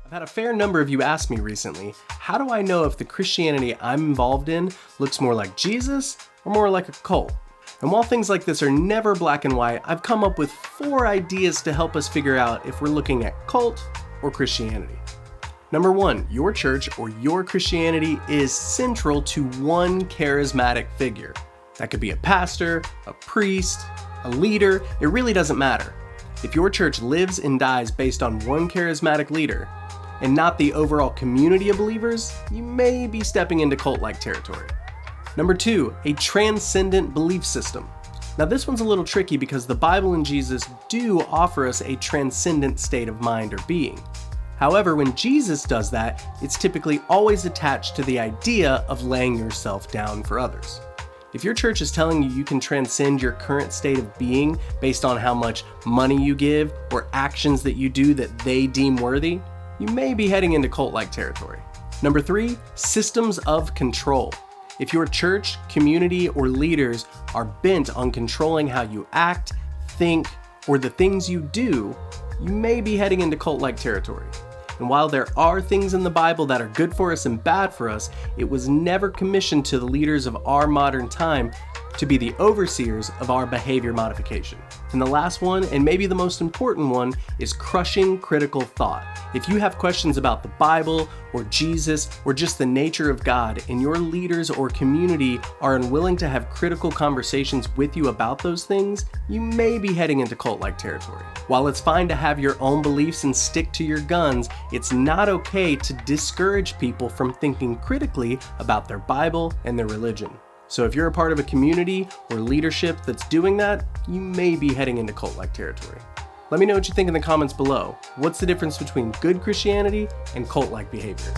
I've had a fair number of you ask me recently, how do I know if the Christianity I'm involved in looks more like Jesus or more like a cult? And while things like this are never black and white, I've come up with 4 ideas to help us figure out if we're looking at cult or Christianity. Number 1, your church or your Christianity is central to one charismatic figure. That could be a pastor, a priest, a leader, it really doesn't matter. If your church lives and dies based on one charismatic leader, and not the overall community of believers, you may be stepping into cult-like territory. Number 2, a transcendent belief system. Now this one's a little tricky because the Bible and Jesus do offer us a transcendent state of mind or being. However, when Jesus does that, it's typically always attached to the idea of laying yourself down for others. If your church is telling you you can transcend your current state of being based on how much money you give or actions that you do that they deem worthy, you may be heading into cult-like territory. Number 3, systems of control. If your church, community, or leaders are bent on controlling how you act, think, or the things you do, you may be heading into cult-like territory. And while there are things in the Bible that are good for us and bad for us, it was never commissioned to the leaders of our modern time to be the overseers of our behavior modification. And the last one, and maybe the most important one, is crushing critical thought. If you have questions about the Bible or Jesus or just the nature of God, and your leaders or community are unwilling to have critical conversations with you about those things, you may be heading into cult-like territory. While it's fine to have your own beliefs and stick to your guns, it's not okay to discourage people from thinking critically about their Bible and their religion. So if you're a part of a community or leadership that's doing that, you may be heading into cult-like territory. Let me know what you think in the comments below. What's the difference between good Christianity and cult-like behavior?